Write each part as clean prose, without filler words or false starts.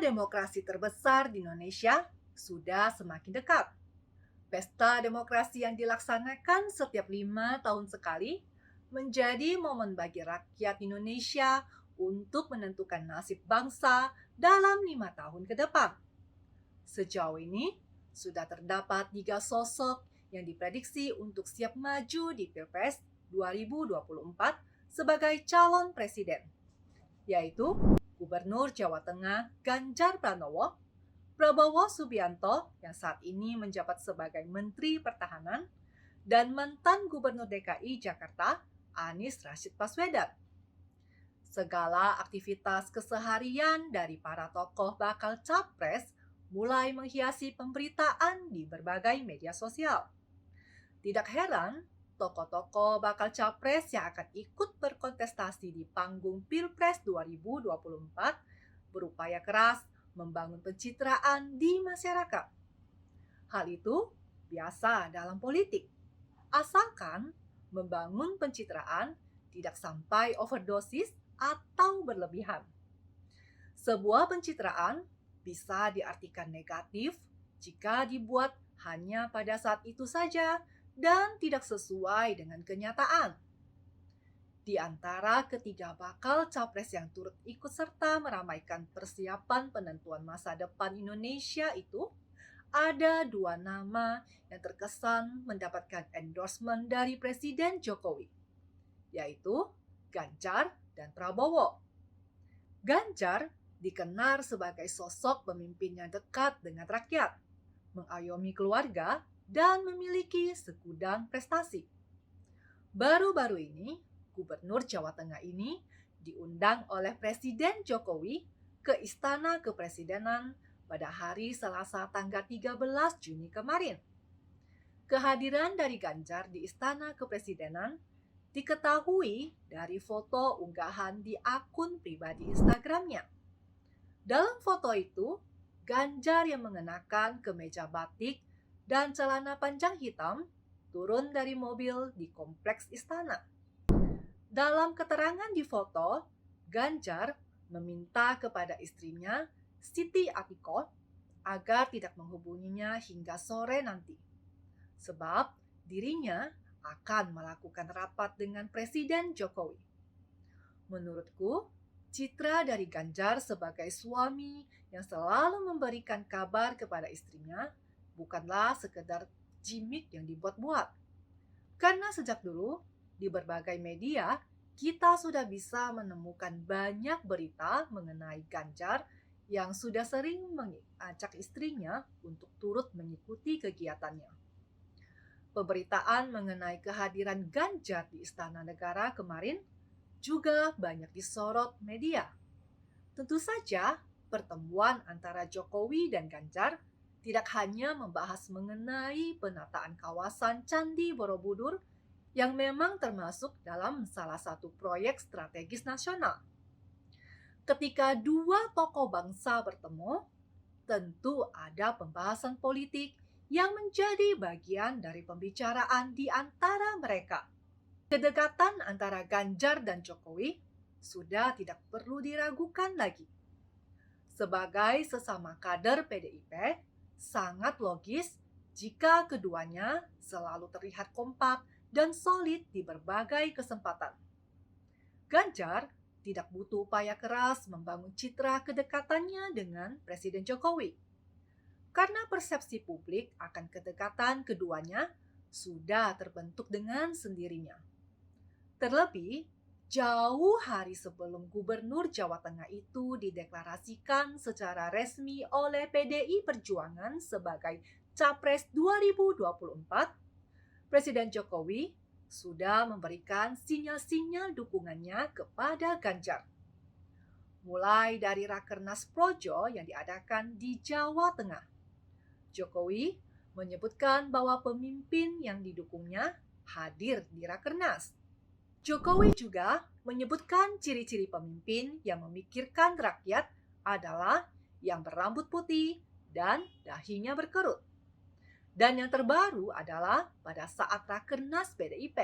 demokrasi terbesar di Indonesia sudah semakin dekat. Pesta demokrasi yang dilaksanakan setiap 5 tahun sekali menjadi momen bagi rakyat Indonesia untuk menentukan nasib bangsa dalam 5 tahun ke depan. Sejauh ini, sudah terdapat 3 sosok yang diprediksi untuk siap maju di Pilpres 2024 sebagai calon presiden, yaitu Gubernur Jawa Tengah Ganjar Pranowo, Prabowo Subianto yang saat ini menjabat sebagai Menteri Pertahanan, dan mantan Gubernur DKI Jakarta Anies Rashid Baswedan. Segala aktivitas keseharian dari para tokoh bakal capres mulai menghiasi pemberitaan di berbagai media sosial. Tidak heran, tokoh-tokoh bakal capres yang akan ikut berkontestasi di panggung Pilpres 2024 berupaya keras membangun pencitraan di masyarakat. Hal itu biasa dalam politik, asalkan membangun pencitraan tidak sampai overdosis atau berlebihan. Sebuah pencitraan bisa diartikan negatif jika dibuat hanya pada saat itu saja dan tidak sesuai dengan kenyataan. Di antara ketiga bakal capres yang turut ikut serta meramaikan persiapan penentuan masa depan Indonesia itu, ada 2 nama yang terkesan mendapatkan endorsement dari Presiden Jokowi, yaitu Ganjar dan Prabowo. Ganjar dikenal sebagai sosok pemimpin yang dekat dengan rakyat, mengayomi keluarga, dan memiliki segudang prestasi. Baru-baru ini, Gubernur Jawa Tengah ini diundang oleh Presiden Jokowi ke Istana Kepresidenan pada hari Selasa tanggal 13 Juni kemarin. Kehadiran dari Ganjar di Istana Kepresidenan diketahui dari foto unggahan di akun pribadi Instagramnya. Dalam foto itu, Ganjar yang mengenakan kemeja batik dan celana panjang hitam turun dari mobil di kompleks istana. Dalam keterangan di foto, Ganjar meminta kepada istrinya, Siti Atikoh, agar tidak menghubunginya hingga sore nanti, sebab dirinya akan melakukan rapat dengan Presiden Jokowi. Menurutku, citra dari Ganjar sebagai suami yang selalu memberikan kabar kepada istrinya bukanlah sekedar gimmick yang dibuat-buat. Karena sejak dulu, di berbagai media, kita sudah bisa menemukan banyak berita mengenai Ganjar yang sudah sering mengajak istrinya untuk turut mengikuti kegiatannya. Pemberitaan mengenai kehadiran Ganjar di Istana Negara kemarin juga banyak disorot media. Tentu saja, pertemuan antara Jokowi dan Ganjar tidak hanya membahas mengenai penataan kawasan Candi Borobudur yang memang termasuk dalam salah satu proyek strategis nasional. Ketika dua tokoh bangsa bertemu, tentu ada pembahasan politik yang menjadi bagian dari pembicaraan di antara mereka. Kedekatan antara Ganjar dan Jokowi sudah tidak perlu diragukan lagi. Sebagai sesama kader PDIP, sangat logis jika keduanya selalu terlihat kompak dan solid di berbagai kesempatan. Ganjar tidak butuh upaya keras membangun citra kedekatannya dengan Presiden Jokowi, karena persepsi publik akan kedekatan keduanya sudah terbentuk dengan sendirinya. Terlebih, jauh hari sebelum Gubernur Jawa Tengah itu dideklarasikan secara resmi oleh PDI Perjuangan sebagai Capres 2024, Presiden Jokowi sudah memberikan sinyal-sinyal dukungannya kepada Ganjar. Mulai dari Rakernas Projo yang diadakan di Jawa Tengah, Jokowi menyebutkan bahwa pemimpin yang didukungnya hadir di Rakernas. Jokowi juga menyebutkan ciri-ciri pemimpin yang memikirkan rakyat adalah yang berambut putih dan dahinya berkerut. Dan yang terbaru adalah pada saat Rakernas PDIP,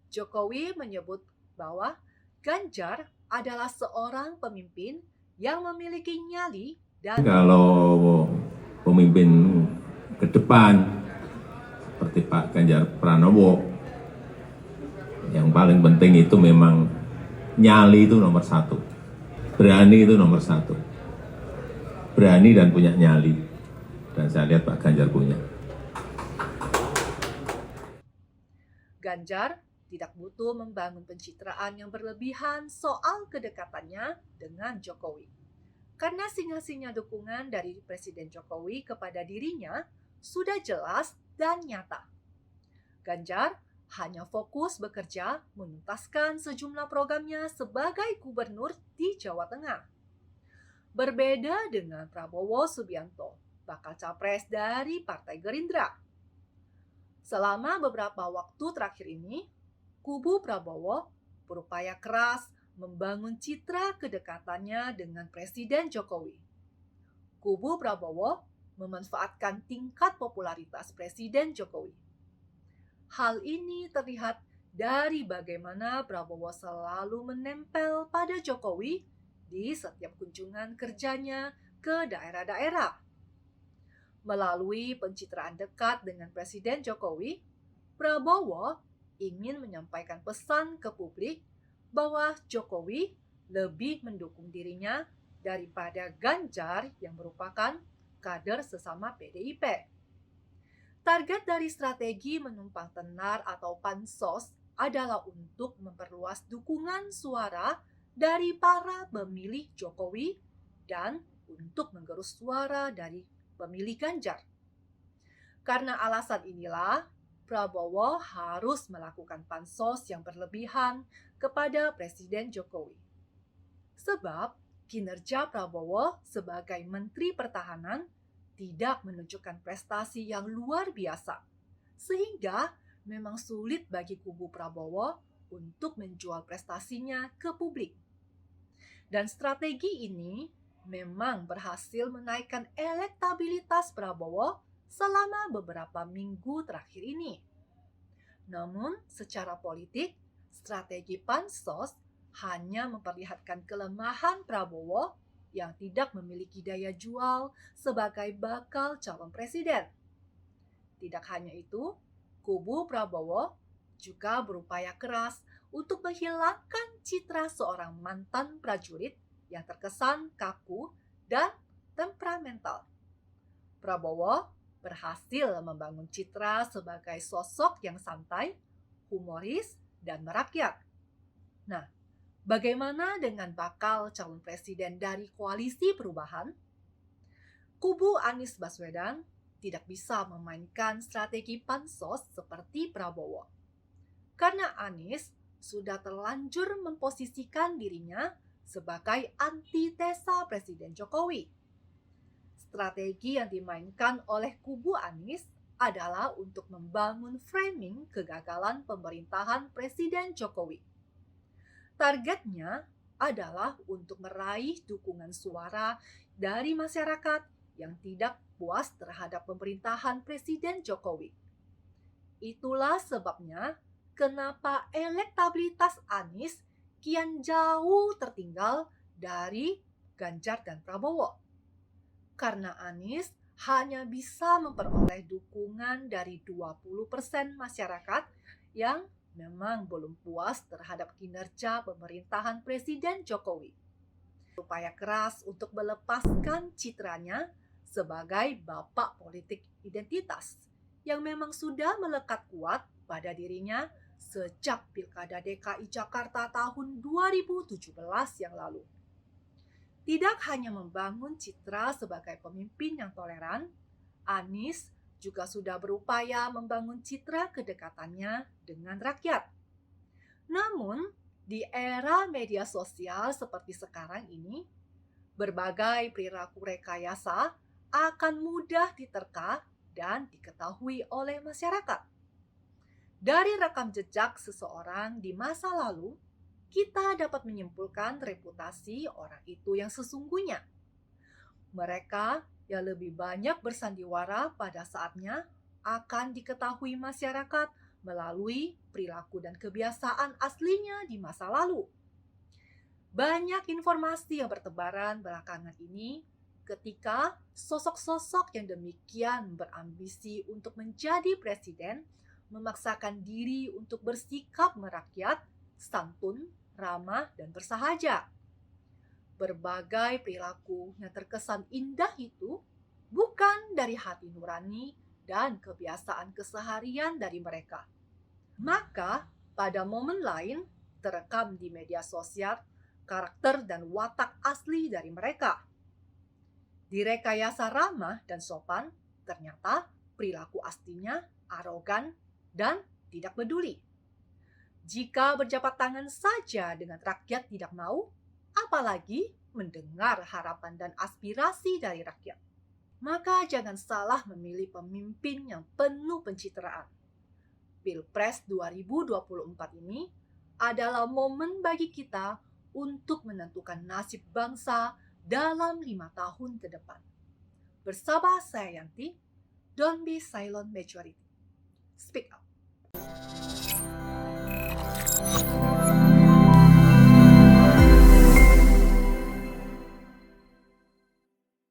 Jokowi menyebut bahwa Ganjar adalah seorang pemimpin yang memiliki nyali dan Kalau pemimpin ke depan seperti Pak Ganjar Pranowo, yang paling penting itu memang nyali itu nomor satu, berani itu nomor satu, berani dan punya nyali, dan saya lihat Pak Ganjar punya. Ganjar tidak butuh membangun pencitraan yang berlebihan soal kedekatannya dengan Jokowi. Karena sinyal-sinyal dukungan dari Presiden Jokowi kepada dirinya sudah jelas dan nyata. Ganjar hanya fokus bekerja menuntaskan sejumlah programnya sebagai gubernur di Jawa Tengah. Berbeda dengan Prabowo Subianto, bakal capres dari Partai Gerindra. Selama beberapa waktu terakhir ini, kubu Prabowo berupaya keras membangun citra kedekatannya dengan Presiden Jokowi. Kubu Prabowo memanfaatkan tingkat popularitas Presiden Jokowi. Hal ini terlihat dari bagaimana Prabowo selalu menempel pada Jokowi di setiap kunjungan kerjanya ke daerah-daerah. Melalui pencitraan dekat dengan Presiden Jokowi, Prabowo ingin menyampaikan pesan ke publik bahwa Jokowi lebih mendukung dirinya daripada Ganjar yang merupakan kader sesama PDIP. Target dari strategi menumpang tenar atau pansos adalah untuk memperluas dukungan suara dari para pemilih Jokowi dan untuk menggerus suara dari pemilih Ganjar. Karena alasan inilah, Prabowo harus melakukan pansos yang berlebihan kepada Presiden Jokowi. Sebab kinerja Prabowo sebagai Menteri Pertahanan tidak menunjukkan prestasi yang luar biasa, sehingga memang sulit bagi kubu Prabowo untuk menjual prestasinya ke publik. Dan strategi ini memang berhasil menaikkan elektabilitas Prabowo selama beberapa minggu terakhir ini. Namun, secara politik, strategi pansos hanya memperlihatkan kelemahan Prabowo yang tidak memiliki daya jual sebagai bakal calon presiden. Tidak hanya itu, kubu Prabowo juga berupaya keras untuk menghilangkan citra seorang mantan prajurit yang terkesan kaku dan temperamental. Prabowo berhasil membangun citra sebagai sosok yang santai, humoris, dan merakyat. Nah, bagaimana dengan bakal calon presiden dari koalisi perubahan? Kubu Anies Baswedan tidak bisa memainkan strategi pansos seperti Prabowo. Karena Anies sudah terlanjur memposisikan dirinya sebagai antitesa Presiden Jokowi. Strategi yang dimainkan oleh kubu Anies adalah untuk membangun framing kegagalan pemerintahan Presiden Jokowi. Targetnya adalah untuk meraih dukungan suara dari masyarakat yang tidak puas terhadap pemerintahan Presiden Jokowi. Itulah sebabnya kenapa elektabilitas Anies kian jauh tertinggal dari Ganjar dan Prabowo. Karena Anies hanya bisa memperoleh dukungan dari 20% masyarakat yang memang belum puas terhadap kinerja pemerintahan Presiden Jokowi. Upaya keras untuk melepaskan citranya sebagai bapak politik identitas yang memang sudah melekat kuat pada dirinya sejak Pilkada DKI Jakarta tahun 2017 yang lalu. Tidak hanya membangun citra sebagai pemimpin yang toleran, Anies juga sudah berupaya membangun citra kedekatannya dengan rakyat. Namun, di era media sosial seperti sekarang ini, berbagai perilaku rekayasa akan mudah diterka dan diketahui oleh masyarakat. Dari rekam jejak seseorang di masa lalu, kita dapat menyimpulkan reputasi orang itu yang sesungguhnya. Mereka yang lebih banyak bersandiwara pada saatnya akan diketahui masyarakat melalui perilaku dan kebiasaan aslinya di masa lalu. Banyak informasi yang bertebaran belakangan ini ketika sosok-sosok yang demikian berambisi untuk menjadi presiden memaksakan diri untuk bersikap merakyat, santun, ramah, dan bersahaja. Berbagai perilaku yang terkesan indah itu bukan dari hati nurani dan kebiasaan keseharian dari mereka. Maka, pada momen lain, terekam di media sosial karakter dan watak asli dari mereka. Direkayasa ramah dan sopan, ternyata perilaku aslinya arogan dan tidak peduli. Jika berjabat tangan saja dengan rakyat tidak mau, apalagi mendengar harapan dan aspirasi dari rakyat. Maka jangan salah memilih pemimpin yang penuh pencitraan. Pilpres 2024 ini adalah momen bagi kita untuk menentukan nasib bangsa dalam 5 tahun ke depan. Bersama saya Yanti, don't be silent majority. Speak up.